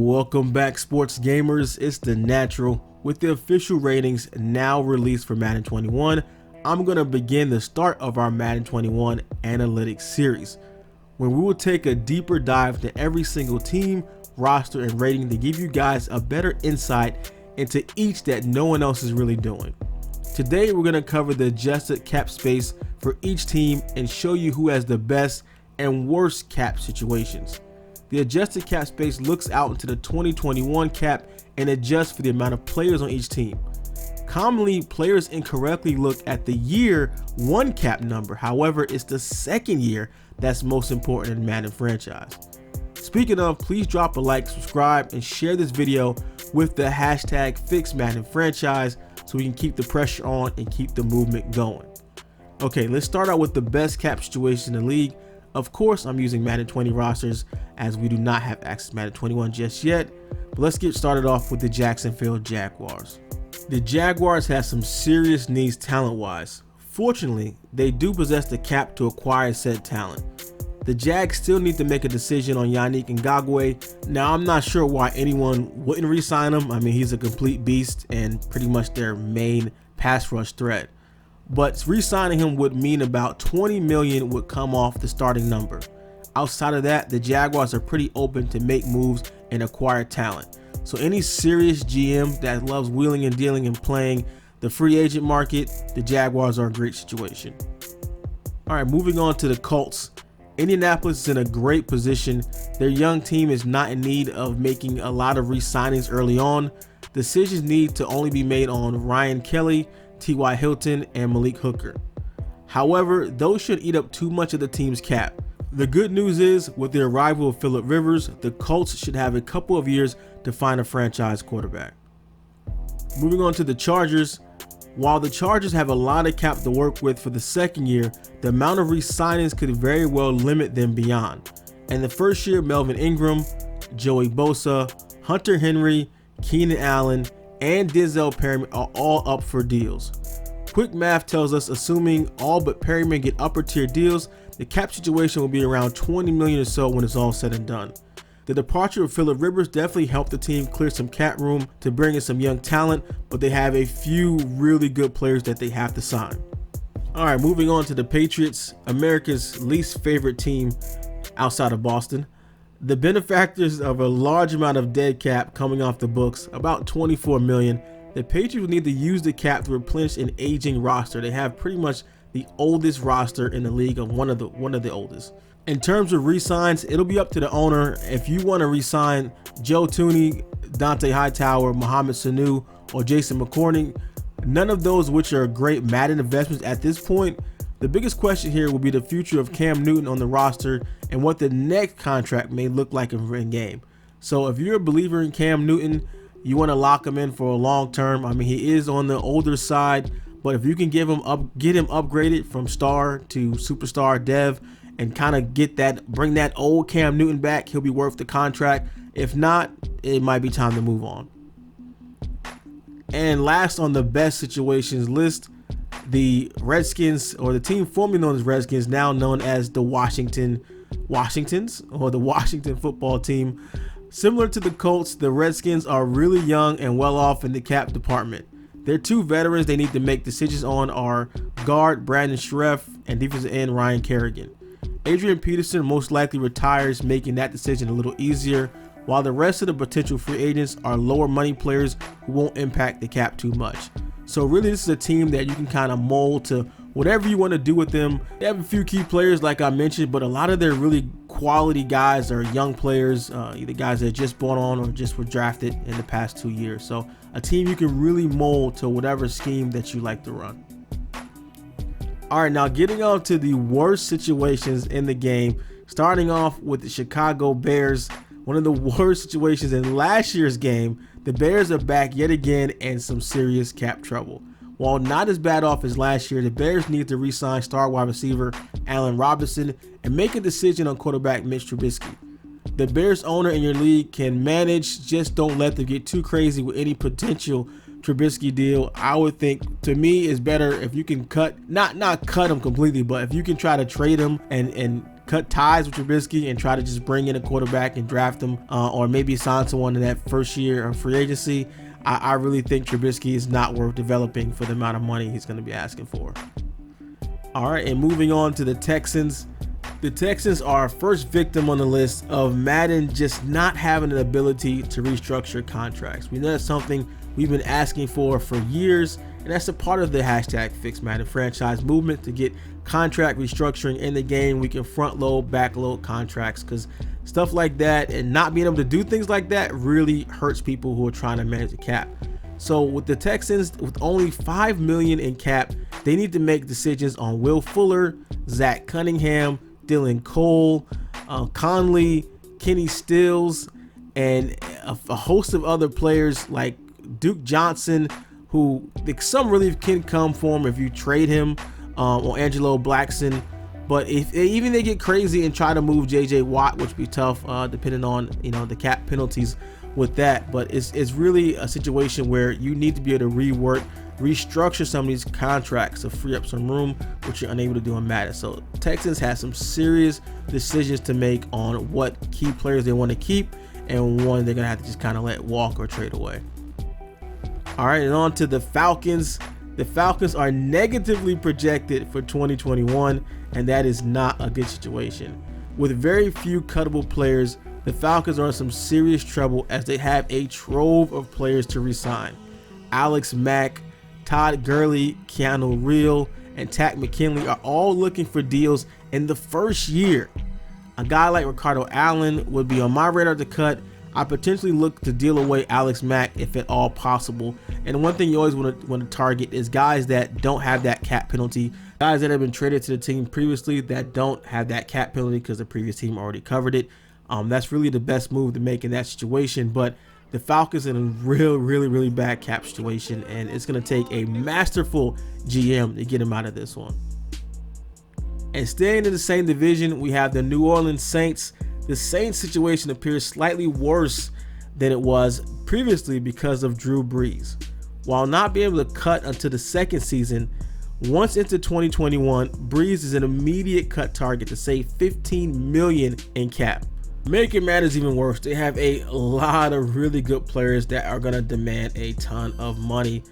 Welcome back, sports gamers. It's the Natural. With the official ratings now released for Madden 21, I'm going to begin the start of our Madden 21 analytics series, where we will take a deeper dive to every single team, roster, and rating to give you guys a better insight into each that no one else is really doing. Today, we're going to cover the adjusted cap space for each team and show you who has the best and worst cap situations. The adjusted cap space looks out into the 2021 cap and adjusts for the amount of players on each team. Commonly, players incorrectly look at the year one cap number. However, it's the second year that's most important in Madden franchise. Speaking of, please drop a like, subscribe, and share this video with the hashtag #FixMaddenFranchise so we can keep the pressure on and keep the movement going. Okay, let's start out with the best cap situation in the league. Of course, I'm using Madden 20 rosters as we do not have access to Madden 21 just yet, but let's get started off with the Jacksonville Jaguars. The Jaguars have some serious needs talent-wise. Fortunately, they do possess the cap to acquire said talent. The Jags still need to make a decision on Yannick Ngakoue. Now, I'm not sure why anyone wouldn't re-sign him. I mean, he's a complete beast and pretty much their main pass rush threat. But re-signing him would mean about $20 million would come off the starting number. Outside of that, the Jaguars are pretty open to make moves and acquire talent. So any serious GM that loves wheeling and dealing and playing the free agent market, the Jaguars are a great situation. All right, moving on to the Colts. Indianapolis is in a great position. Their young team is not in need of making a lot of re-signings early on. Decisions need to only be made on Ryan Kelly, T.Y. Hilton, and Malik Hooker. However, those should eat up too much of the team's cap. The good news is, with the arrival of Phillip Rivers, the Colts should have a couple of years to find a franchise quarterback. Moving on to the Chargers. While the Chargers have a lot of cap to work with for the second year, the amount of re-signings could very well limit them beyond. And the first year, Melvin Ingram, Joey Bosa, Hunter Henry, Keenan Allen, and Denzel Perryman are all up for deals. Quick math tells us, assuming all but Perryman get upper tier deals, the cap situation will be around $20 million or so when it's all said and done. The departure of Phillip Rivers definitely helped the team clear some cap room to bring in some young talent, but they have a few really good players that they have to sign. All right, moving on to the Patriots, America's least favorite team outside of Boston. The benefactors of a large amount of dead cap coming off the books, about $24 million. The Patriots will need to use the cap to replenish an aging roster. They have pretty much the oldest roster in the league, of one of the oldest. In terms of re-signs, it'll be up to the owner. If you want to re-sign Joe Thuney, Dante Hightower, Mohamed Sanu, or Jason McCourty, none of those which are great Madden investments at this point. The biggest question here will be the future of Cam Newton on the roster and what the next contract may look like in game. So if you're a believer in Cam Newton, you want to lock him in for a long term. I mean, he is on the older side, but if you can get him upgraded from star to superstar dev and kind of bring that old Cam Newton back, he'll be worth the contract. If not, it might be time to move on. And last on the best situations list, the Redskins, or the team formerly known as Redskins, now known as the Washingtons, or the Washington football team. Similar to the Colts, the Redskins are really young and well off in the cap department. Their two veterans they need to make decisions on are guard Brandon Scherff and defensive end Ryan Kerrigan. Adrian Peterson most likely retires, making that decision a little easier, while the rest of the potential free agents are lower money players who won't impact the cap too much. So really, this is a team that you can kind of mold to whatever you want to do with them. They have a few key players like I mentioned, but a lot of their really quality guys are young players, either guys that just brought on or just were drafted in the past 2 years. So a team you can really mold to whatever scheme that you like to run. All right, now getting on to the worst situations in the game, starting off with the Chicago Bears. One of the worst situations in last year's game, the Bears are back yet again in some serious cap trouble. While not as bad off as last year, the Bears need to re-sign star wide receiver Allen Robinson and make a decision on quarterback Mitch Trubisky. The Bears owner in your league can manage, just don't let them get too crazy with any potential Trubisky deal. I would think, to me, it's better if you can not cut him completely, but if you can try to trade him and cut ties with Trubisky and try to just bring in a quarterback and draft him, or maybe sign someone in that first year of free agency, I really think Trubisky is not worth developing for the amount of money he's going to be asking for. All right, and moving on to the Texans. The Texans are our first victim on the list of Madden just not having an ability to restructure contracts. We know that's something we've been asking for years, and that's a part of the hashtag Fix Madden franchise movement to get contract restructuring in the game. We can front load, back load contracts, because stuff like that and not being able to do things like that really hurts people who are trying to manage the cap. So with the Texans, with only $5 million in cap, they need to make decisions on Will Fuller, Zach Cunningham, Dylan Cole, Conley, Kenny Stills, and a host of other players like Duke Johnson, who some relief can come for him if you trade him, or Angelo Blackson. But if even they get crazy and try to move JJ Watt, which would be tough, depending on the cap penalties with that. But it's really a situation where you need to be able to restructure some of these contracts to free up some room, which you're unable to do in Madden. So Texans have some serious decisions to make on what key players they want to keep and one they're gonna have to just kind of let walk or trade away. All right, and on to the Falcons. The Falcons are negatively projected for 2021, and that is not a good situation. With very few cuttable players, the Falcons are in some serious trouble as they have a trove of players to re-sign. Alex Mack, Todd Gurley, Keanu Reel, and Takk McKinley are all looking for deals in the first year. A guy like Ricardo Allen would be on my radar to cut. I potentially look to deal away Alex Mack if at all possible. And one thing you always want to target is guys that don't have that cap penalty, guys that have been traded to the team previously that don't have that cap penalty because the previous team already covered it. That's really the best move to make in that situation. But the Falcons are in a really bad cap situation, and it's going to take a masterful GM to get them out of this one. And staying in the same division, we have the New Orleans Saints. The Saints situation appears slightly worse than it was previously because of Drew Brees. While not being able to cut until the second season, once into 2021, Brees is an immediate cut target to save $15 million in cap. Making matters even worse, they have a lot of really good players that are going to demand a ton of money.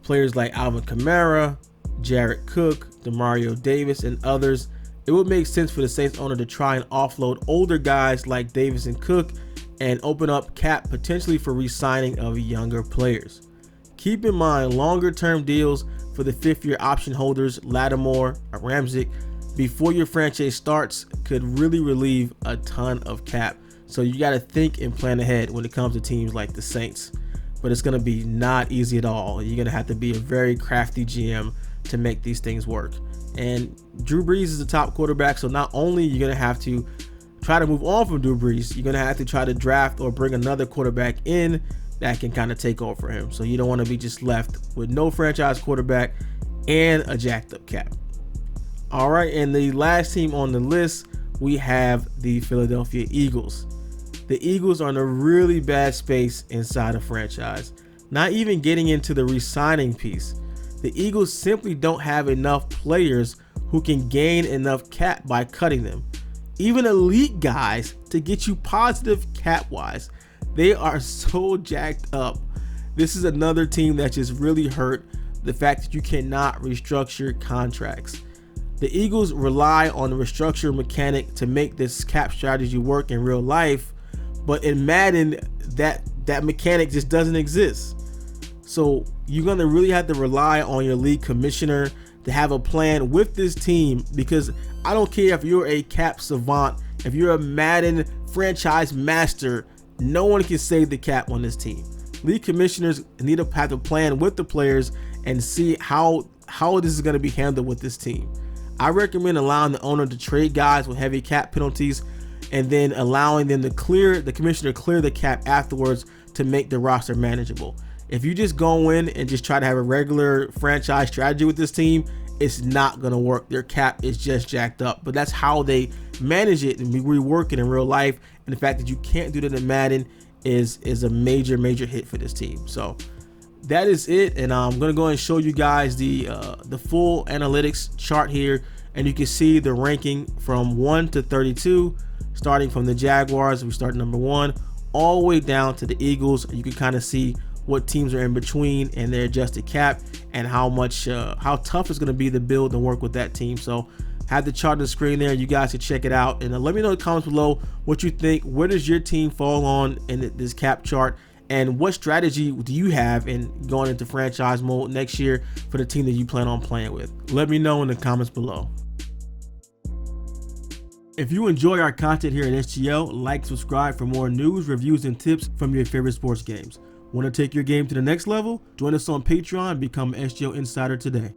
Players like Alvin Kamara, Jared Cook, Demario Davis, and others. It would make sense for the Saints owner to try and offload older guys like Davis and Cook and open up cap potentially for re-signing of younger players. Keep in mind, longer term deals for the 5th-year option holders, Lattimore or Ramczyk, before your franchise starts could really relieve a ton of cap. So you got to think and plan ahead when it comes to teams like the Saints. But it's going to be not easy at all. You're going to have to be a very crafty GM to make these things work. And Drew Brees is the top quarterback, so not only are you going to have to try to move on from Drew Brees, you're going to have to try to draft or bring another quarterback in that can kind of take over for him. So you don't want to be just left with no franchise quarterback and a jacked up cap. All right, and the last team on the list, we have the Philadelphia Eagles. The Eagles are in a really bad space inside a franchise, not even getting into the re-signing piece. The Eagles simply don't have enough players who can gain enough cap by cutting them. Even elite guys to get you positive cap-wise. They are so jacked up. This is another team that just really hurt the fact that you cannot restructure contracts. The Eagles rely on the restructure mechanic to make this cap strategy work in real life, but in Madden, that mechanic just doesn't exist. So you're going to really have to rely on your league commissioner to have a plan with this team, because I don't care if you're a cap savant, if you're a Madden franchise master, no one can save the cap on this team. League commissioners need to have a plan with the players and see how this is going to be handled with this team. I recommend allowing the owner to trade guys with heavy cap penalties and then allowing them to the commissioner clear the cap afterwards to make the roster manageable. If you just go in and just try to have a regular franchise strategy with this team, it's not going to work. Their cap is just jacked up, but that's how they manage it and rework it in real life. And the fact that you can't do that in Madden is a major hit for this team. So that is it, and I'm going to go and show you guys the full analytics chart here and you can see the ranking from 1 to 32, starting from the Jaguars, we start number 1, all the way down to the Eagles. You can kind of see what teams are in between and their adjusted cap, and how tough it's going to be to build and work with that team. So have the chart on the screen there. You guys can check it out, and let me know in the comments below what you think. Where does your team fall on in this cap chart, and what strategy do you have in going into franchise mode next year for the team that you plan on playing with? Let me know in the comments below. If you enjoy our content here at SGL, like, subscribe for more news, reviews, and tips from your favorite sports games. Want to take your game to the next level? Join us on Patreon and become an SGL Insider today.